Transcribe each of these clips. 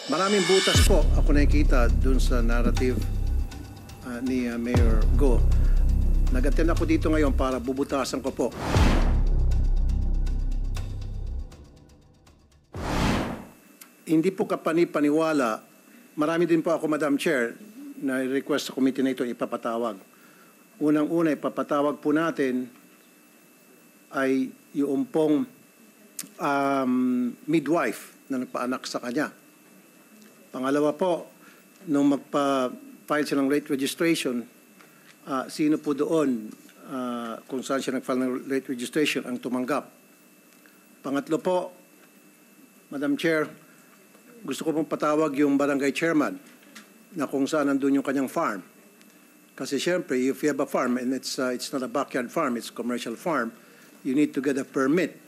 Maraming butas po ako nakikita dun sa narrative ni Mayor Go. Nag-attend ako dito ngayon para bubutasan ko po. Hindi po kapani-paniwala. Marami din po ako, Madam Chair, na request sa committee na ito ipapatawag. Unang-una, ipapatawag po natin ay yung pong midwife na nagpaanak sa kanya. Pangalawa po, nung magpa-file siya ng late registration, sino po doon kung saan siya nag-file ng late registration ang tumanggap. Pangatlo po, Madam Chair, gusto ko pong patawag yung barangay chairman na kung saan nandun yung kanyang farm. Kasi siyempre, if you have a farm and it's not a backyard farm, it's a commercial farm, you need to get a permit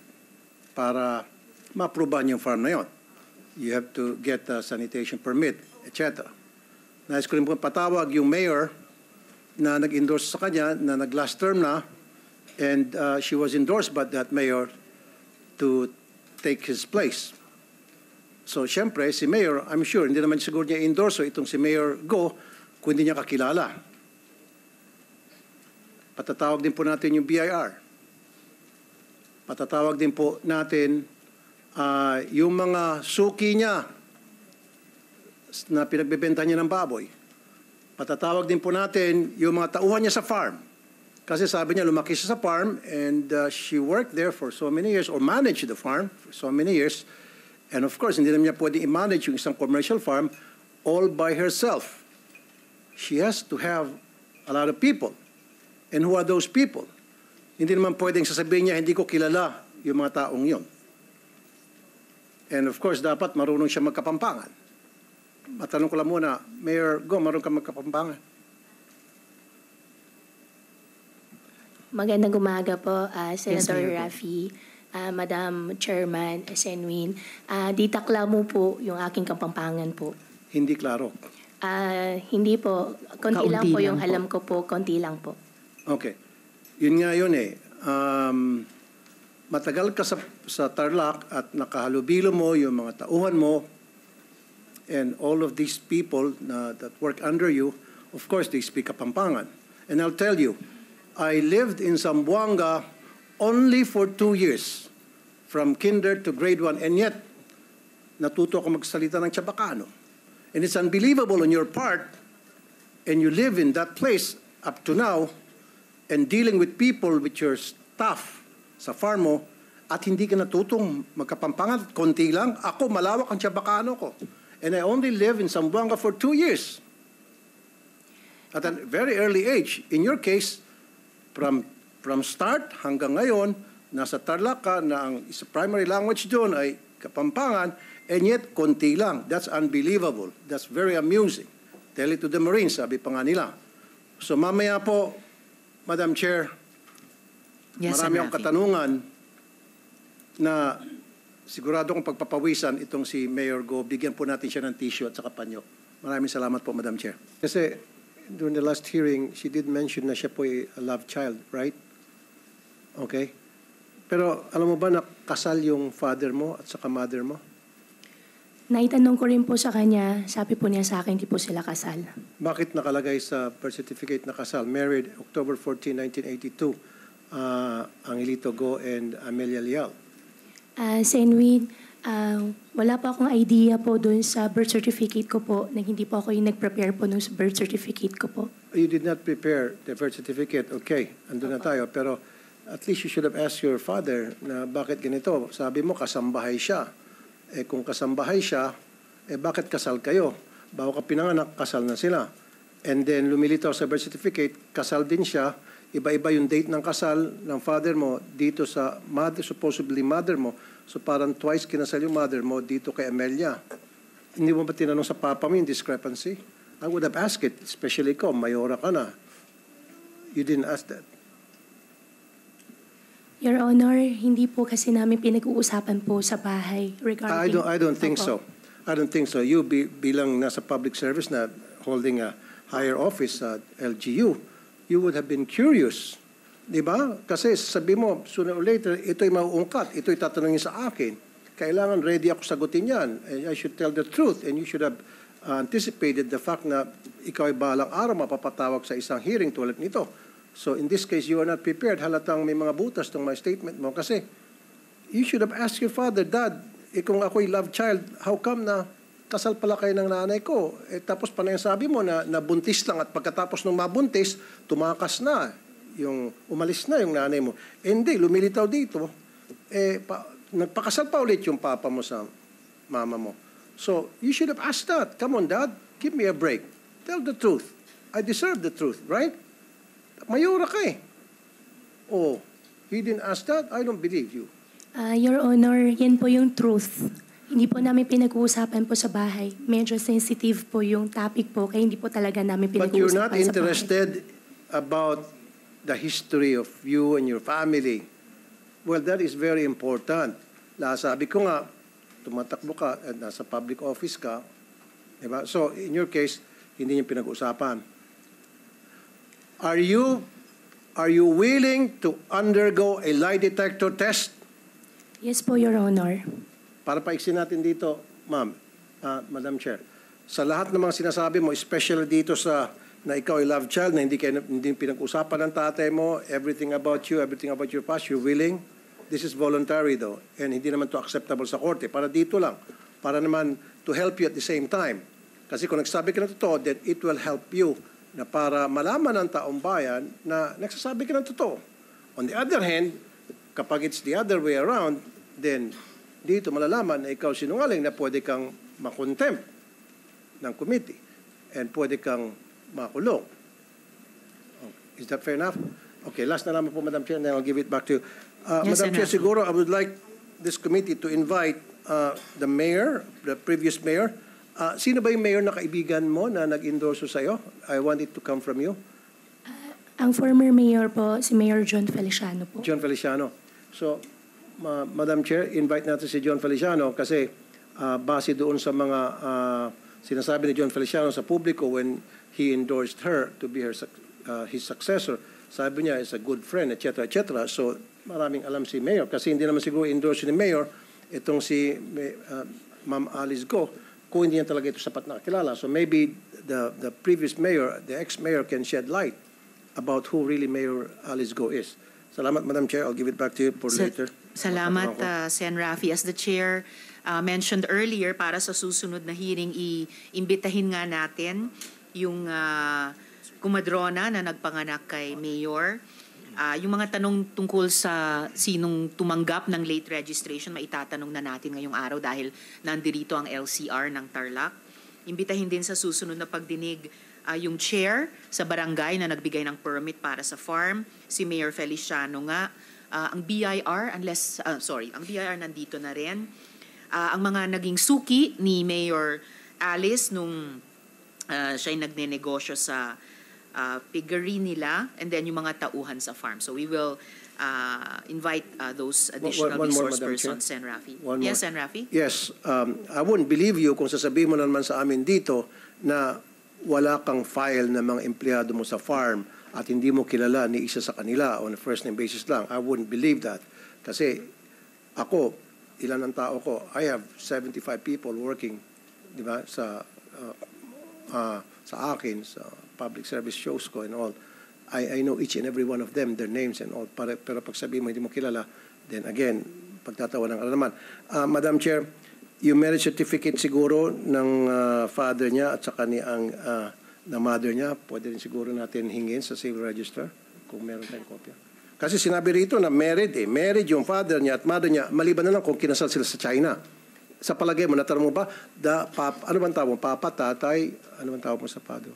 para ma-aprobahan yung farm na yon. You have to get a sanitation permit, etc. Nais ko rin po patawag yung mayor na nag-endorse sa kanya na nag-last term na and she was endorsed by that mayor to take his place. So, siyempre, si Mayor, I'm sure, hindi naman siguro niya endorse itong si Mayor Go kung hindi niya kakilala. Patatawag din po natin yung BIR. Patatawag din po natin yung mga suki niya na pinagbebenta niya ng baboy. Patatawag din po natin yung mga tauhan niya sa farm. Kasi sabi niya, lumaki siya sa farm and she worked there for so many years or managed the farm for so many years. And of course, hindi naman niya pwede i-manage yung isang commercial farm all by herself. She has to have a lot of people. And who are those people? Hindi naman pwedeng sasabihin niya, hindi ko kilala yung mga taong yon. And of course, dapat marunong siya magkapampangan. Matanong ko lang muna, Mayor Go, marunong ka magkapampangan? Magandang umaga po, Senator Yes, Raffy, Madam Chairman, Senwin. Ditakla mo po yung aking kapampangan po. Hindi klaro. Hindi po, konti lang po yung po. alam ko po, konti lang po. Okay. Yun nga yun eh. Matagal ka sa Tarlac at nakahalubilo mo yung mga tauhan mo and all of these people that work under you, of course, they speak Kapampangan. And I'll tell you, I lived in Zamboanga only for 2 years, from kinder to grade 1, and yet, natuto ako magsalita ng Chabacano. And it's unbelievable on your part, and you live in that place up to now, and dealing with people, with your staff sa farm mo, at hindi ka natutong magkapampangan, konti lang. Ako, malawak ang Chabacano ko. And I only live in Zamboanga for 2 years. At a very early age. In your case, from start hanggang ngayon, nasa Tarlac ka na ang primary language doon ay Kapampangan, and yet konti lang. That's unbelievable. That's very amusing. Tell it to the Marines, sabi pa nga nila. So mamaya po, Madam Chair, Yes, marami Sen. akong Raffy. katanungan na sigurado kong pagpapwisan itong si Mayor Go. Bigyan po natin siya ng tissue at saka panyo. Maraming salamat po, Madam Chair. Kasi during the last hearing, she did mention na siya po ay a love child, right? Okay? Pero alam mo ba na kasal yung father mo at saka mother mo? Naitanong ko rin po sa kanya, sabi po niya sa akin, hindi po sila kasal. Bakit nakalagay sa birth certificate na kasal? Married October 14, 1982, Angelito Go and Amelia Lial. Senwin, wala pa akong idea po doon sa birth certificate ko po, na hindi po ako yung nag-prepare po ng birth certificate ko po. You did not prepare the birth certificate. Okay, andun na tayo. Pero at least you should have asked your father na bakit ganito. Sabi mo, kasambahay siya. Eh kung kasambahay siya, eh bakit kasal kayo? Bago ka pinanganak, kasal na sila. And then lumilitaw sa birth certificate, kasal din siya. Iba-iba yung date ng kasal ng father mo dito sa mother, supposedly mother mo. So parang twice kinasal yung mother mo dito kay Amelia. Hindi mo ba tinanong sa papa mo yung discrepancy? I would have asked it, especially ikaw, mayora ka na. You didn't ask that. Your Honor, hindi po kasi namin pinag-uusapan po sa bahay regarding... I don't think Opo. so. I don't think so. You bilang nasa public service na holding a higher office at LGU, you would have been curious. Di ba? Kasi sabi mo, sooner or later, ito'y mauungkat, ito'y tatanungin sa akin. kailangan ready ako sagutin yan. And I should tell the truth. And you should have anticipated the fact na ikaw ay balang araw mapapatawag sa isang hearing tulad nito. So in this case, you are not prepared. Halatang may mga butas tong my statement mo. Kasi you should have asked your father, Dad, kung ako'y love child, how come na kasal pala kayo ng nanay ko? Tapos pa na yung sabi mo na nabuntis lang at pagkatapos ng mabuntis, tumakas na. Umalis na yung nanay mo. Hindi, lumilitaw dito. Nagpakasal pa ulit yung papa mo sa mama mo. So, you should have asked that. Come on, Dad, give me a break. Tell the truth. I deserve the truth, right? Mayura ka eh. Oh, he didn't ask that? I don't believe you. Your Honor, yan po yung truth. Hindi po namin pinag-uusapan po sa bahay. Medyo sensitive po yung topic po, kaya hindi po talaga namin But you're pinag-uusapan not interested about the history of you and your family. Well, that is very important. Sabi ko nga, tumatakbo ka at nasa public office ka. Diba? So, in your case, hindi niyo pinag-uusapan. Are you willing to undergo a lie detector test? Yes po, Your Honor. Para paiksin natin dito, ma'am, Madam Chair, sa lahat ng mga sinasabi mo, especially dito sa na ikaw ay love child, na hindi pinag-usapan ng tatay mo, everything about you, everything about your past, you're willing? This is voluntary though, and hindi naman to acceptable sa korte. Para dito lang, para naman to help you at the same time. Kasi kung nagsabi ka ng totoo, then it will help you na para malaman ng taong bayan na nagsasabi ka ng totoo. On the other hand, kapag it's the other way around, then dito malalaman na ikaw sinungaling na pwede kang makontempt ng committee and pwede kang makulong. Oh, is that fair enough? Okay, last na naman po, Madam Chair, and then I'll give it back to you. Yes, Madam Chair, Senator. siguro I would like this committee to invite the mayor, the previous mayor. Sino ba yung mayor na kaibigan mo na nag-endorso sa'yo? I want it to come from you. Ang former mayor po, si Mayor John Feliciano po. John Feliciano. So, Madam Chair, invite natin si John Feliciano kasi base doon sa mga sinasabi ni John Feliciano sa publiko when he endorsed her to be his successor. Sabi niya, is a good friend, etc., etc. So, maraming alam si Mayor kasi hindi naman siguro endorse ni Mayor itong si Ma'am Alice Go kung hindi niya talaga ito sapat na kilala. So, maybe the previous mayor, the ex-mayor can shed light about who really Mayor Alice Go is. Salamat, Madam Chair. I'll give it back to you for later. Salamat, Sen. Rafi. As the Chair mentioned earlier, para sa susunod na hearing, iimbitahin nga natin yung kumadrona na nagpanganak kay Mayor. Yung mga tanong tungkol sa sinong tumanggap ng late registration, maitatanong na natin ngayong araw dahil nandirito ang LCR ng Tarlac. Imbitahin din sa susunod na pagdinig yung chair sa barangay na nagbigay ng permit para sa farm, si Mayor Feliciano nga. Ang BIR, ang BIR nandito na rin. Ang mga naging suki ni Mayor Alice nung siya'y nagnenegosyo sa piggery nila, and then yung mga tauhan sa farm. So we will invite those additional One more, resource Madam persons, Chair. Sen. Rafi. One Yes, more. Sen. Rafi? Yes, I wouldn't believe you kung sasabihin mo naman sa amin dito na wala kang file ng mga empleyado mo sa farm at hindi mo kilala ni isa sa kanila on a first name basis lang. I wouldn't believe that. Kasi ako, ilan ang tao ko? I have 75 people working, di ba, sa akin, sa public service shows ko and all. I know each and every one of them, their names and all. Pero pag sabihin mo hindi mo kilala, then again, pagtatawanan ka na naman. Madam Chair, yung marriage certificate siguro ng father niya at saka na mother niya, pwede rin siguro natin hingin sa civil register kung meron tayong kopya. Kasi sinabi rito na married yung father niya at mother niya, maliban na lang kung kinasal sila sa China. Sa palagay mo, natanong mo ba, ano bang tawag mo? Papa, tatay, ano bang tawag mo sa father?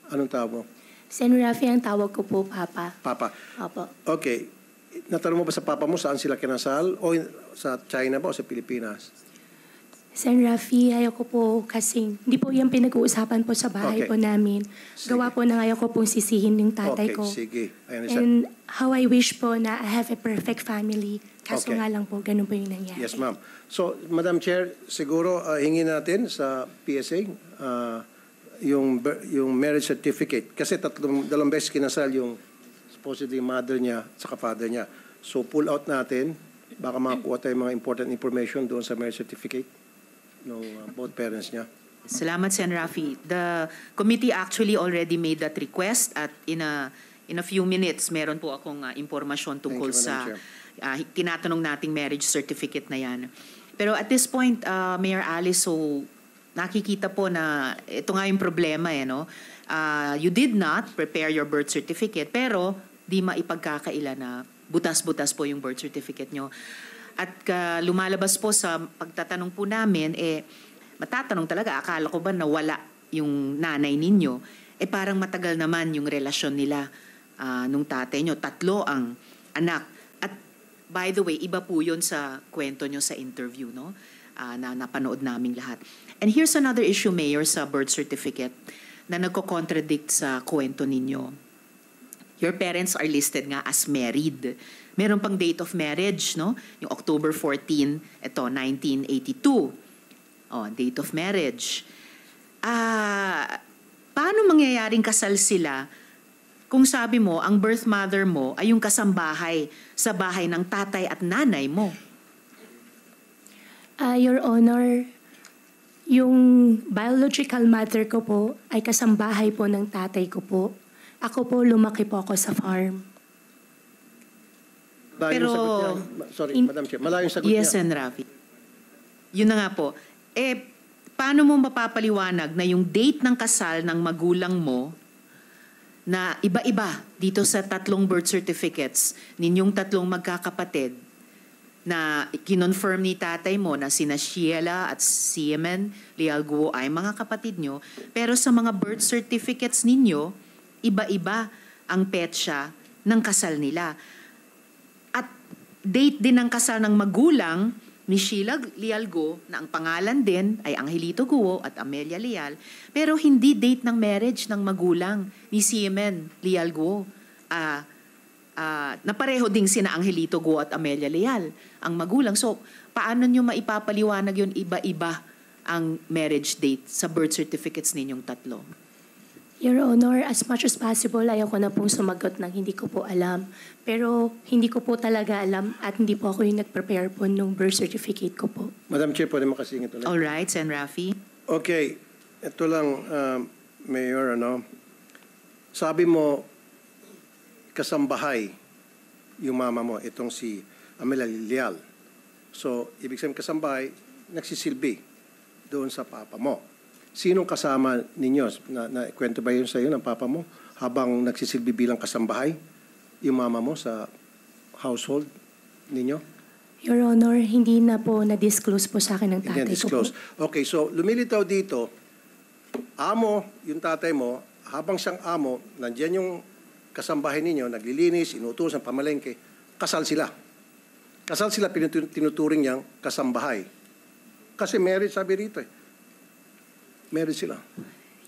Anong tawag mo? Sen. Rafi, ang tawag ko po, Papa. Papa. Opo. Okay. Natanong mo ba sa papa mo saan sila kinasal? O sa China ba o sa Pilipinas? Sen. Rafi, ayaw ko po kasing, hindi po yung pinag-uusapan po sa bahay Okay. po namin. Sige. Gawa po na ayaw ko pong sisihin yung tatay Okay, ko. sige. I understand. And how I wish po na I have a perfect family. Kaso Okay. nga lang po, ganun po yung nangyari. Yes, ma'am. So, Madam Chair, siguro hingin natin sa PSA yung marriage certificate. Kasi dalawang beses kinasal yung supposedly mother niya at saka father niya. So, pull out natin Baka makakuha tayo mga important information doon sa marriage certificate ng both parents niya. Salamat, Sen. Rafi. The committee actually already made that request at in a few minutes, meron po akong impormasyon tungkol Thank you, sa Madam tinatanong nating marriage certificate na yan. Pero at this point, Mayor Alice, so nakikita po na ito nga yung problema, no? You did not prepare your birth certificate, pero di maipagkakaila na butas-butas po yung birth certificate nyo. At lumalabas po sa pagtatanong po namin, matatanong talaga, akala ko ba nawala yung nanay ninyo? Parang matagal naman yung relasyon nila nung tatay nyo. 3 ang anak. At by the way, iba po yun sa kwento nyo sa interview, no? Na napanood naming lahat. And here's another issue, Mayor, sa birth certificate na nagko-contradict sa kwento ninyo. Your parents are listed nga as married. Meron pang date of marriage, no? Yung October 14, ito, 1982. Date of marriage. Paano mangyayaring kasal sila kung sabi mo, ang birth mother mo ay yung kasambahay sa bahay ng tatay at nanay mo? Your Honor, yung biological mother ko po ay kasambahay po ng tatay ko po. Ako po, lumaki po ako sa farm. Malayong sagot niya. Sorry, Madam Chair. Malayong sagot Yes, niya. Sen. Rafi. Yun na nga po. Paano mo mapapaliwanag na yung date ng kasal ng magulang mo na iba-iba dito sa 3 birth certificates ninyong 3 magkakapatid na kinonfirm ni tatay mo na sina Sheila at Siemen Lialguo ay mga kapatid nyo, pero sa mga birth certificates ninyo, iba-iba ang petsa ng kasal nila. At date din ng kasal ng magulang ni Sheila Lialgo na ang pangalan din ay Angelito Guo at Amelia Leal, pero hindi date ng marriage ng magulang ni Siemen Lialgo. Na pareho ding sina Angelito Guo at Amelia Leal ang magulang. So, paano nyo maipapaliwanag yun iba-iba ang marriage date sa birth certificates ninyong 3? Your Honor, as much as possible, ayaw ko na pong sumagot ng hindi ko po alam. Pero hindi ko po talaga alam at hindi po ako yung nag-prepare po nung birth certificate ko po. Madam Chair, pwede makasingit ulit. All right, Sen. Rafi. Okay, ito lang, Mayor, sabi mo, kasambahay yung mama mo, itong si Amelia Leal. So, ibig sabihin kasambahay, nagsisilbi doon sa papa mo. Sinong kasama ninyo? Na kwento ba yun sa iyo ng papa mo habang nagsisilbi bilang kasambahay yung mama mo sa household ninyo? Your Honor, hindi na po na-disclose po sa akin ng tatay ko po. Okay, so lumilitaw dito, amo, yung tatay mo, habang siyang amo, nandiyan yung kasambahay ninyo, naglilinis, inutusan, pamalengke, kasal sila. Kasal sila, tinuturing niyang kasambahay. Kasi marriage, sabi rito married sila.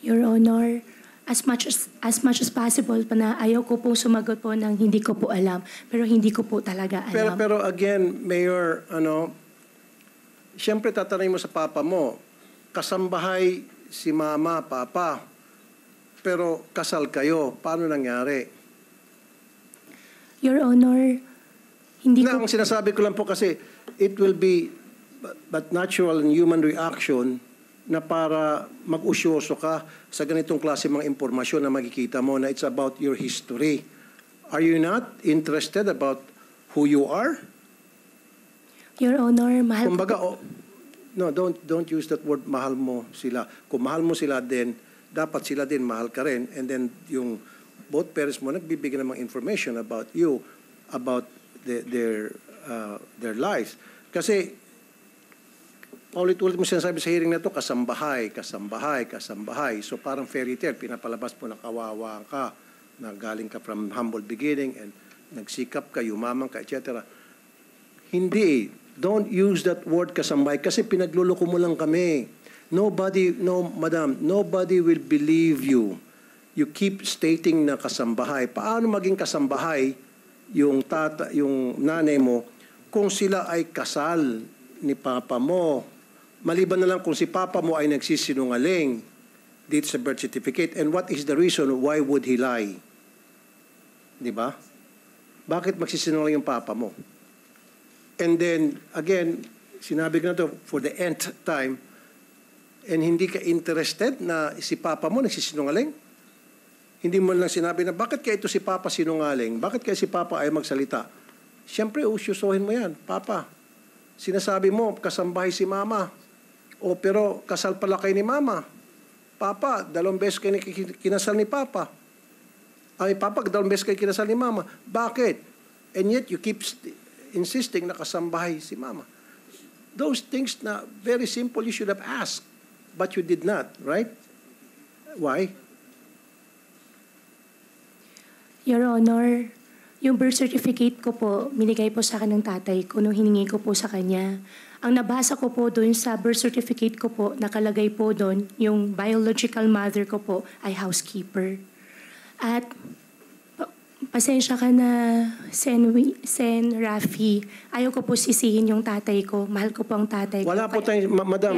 Your Honor, as much as possible pa na ayaw ko pong sumagot po ng hindi ko po alam, pero hindi ko po talaga alam. Pero again, Mayor, siyempre tatanungin mo sa papa mo, kasambahay si mama, papa, pero kasal kayo, paano nangyari? Your Honor, hindi ko... Ang sinasabi ko lang po kasi, it will be but natural and human reaction na para mag-usyoso ka sa ganitong klase mga impormasyon na makikita mo na it's about your history. Are you not interested about who you are? Your Honor, mahal Kumbaga, ko po. no, don't use that word, mahal mo sila. Kung mahal mo sila din, dapat sila din mahal ka rin. And then yung both parents mo nagbibigay ng mga information about you, about their lives. Kasi paulit-ulit mo sinasabi sa hearing na ito, kasambahay. So parang fairy tale, pinapalabas mo na kawawa ka, na galing ka from humble beginning and nagsikap ka, yumaman ka, etc. Hindi. Don't use that word kasambahay kasi pinagluloko mo lang kami. Madam, nobody will believe you. You keep stating na kasambahay. Paano maging kasambahay yung nanay mo kung sila ay kasal ni papa mo? Maliban na lang kung si papa mo ay nagsisinungaling dito sa birth certificate. And what is the reason why would he lie? Di ba? Bakit magsisinungaling yung papa mo? And then, again, sinabi ko na to for the nth time, and hindi ka interested na si Papa mo nagsisinungaling? Hindi mo lang sinabi na, bakit kaya ito si Papa sinungaling? Bakit kaya si Papa ay magsalita? Siyempre, usyusohin mo yan. Papa, sinasabi mo, kasambahay si Mama. O pero, kasal pala kayo ni Mama. Papa, 2 beses kayo kinasal ni Papa. Ay, Papa, 2 beses kayo kinasal ni Mama. Bakit? And yet, you keep insisting na kasambahay si Mama. Those things na very simple, you should have asked. But you did not, right? Why? Your Honor, yung birth certificate ko po, binigay po sa akin ng tatay ko nung hiningi ko po sa kanya. Ang nabasa ko po doon sa birth certificate ko po, nakalagay po doon, yung biological mother ko po ay housekeeper. At pasensya ka na, Sen Rafi, ayaw ko po sisihin yung tatay ko. Mahal ko po ang tatay ko. Wala po tayong, Madam,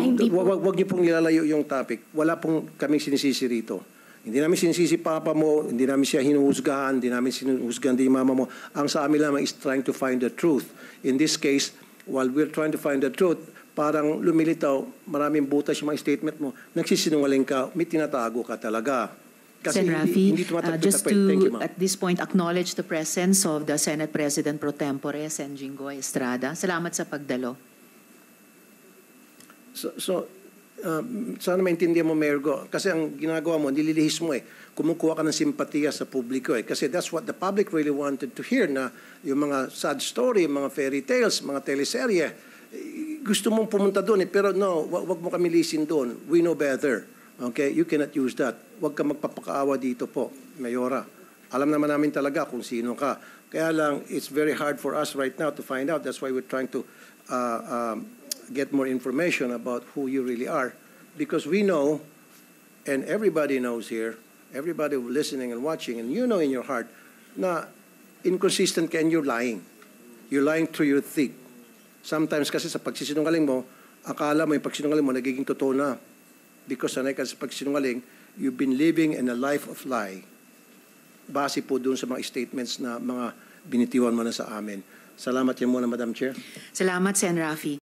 wag niyo pong nilalayo yung topic. Wala pong kaming sinisisi rito. Hindi namin sinisisi Papa mo, hindi namin siya hinuhusgahan, hindi namin sinuhusgahan din Mama mo. Ang sa amin lamang is trying to find the truth. In this case, while we're trying to find the truth, parang lumilitaw, maraming butas yung mga statement mo, nagsisinungaling ka, may tinatago ka talaga. Sen. Rafi, hindi just Thank you, to, ma'am. at this point, acknowledge the presence of the Senate President Pro Tempore, Sen. Jinggoy Estrada. Salamat sa pagdalo. Sana maintindihan mo, Mayor Go. Kasi ang ginagawa mo, nililihis mo kumukuha ka ng simpatiya sa publiko Kasi that's what the public really wanted to hear na yung mga sad story, mga fairy tales, mga teleserye. Gusto mong pumunta doon pero no, wag mo kami lisin doon. We know better. Okay? You cannot use that. Wag ka magpapakaawa dito po, Mayora. Alam naman namin talaga kung sino ka. Kaya lang, it's very hard for us right now to find out. That's why we're trying to get more information about who you really are. Because we know, and everybody knows here, everybody listening and watching, and you know in your heart, na inconsistent ka and you're lying. You're lying through your thick. Sometimes kasi sa pagsisinungaling mo, akala mo yung pagsinungaling mo nagiging totoo na. Because sanay ka sa pagsinungaling, you've been living in a life of lie. Base po dun sa mga statements na mga binitiwan mo na sa amin. Salamat yan muna, Madam Chair. Salamat, Sen. Rafi.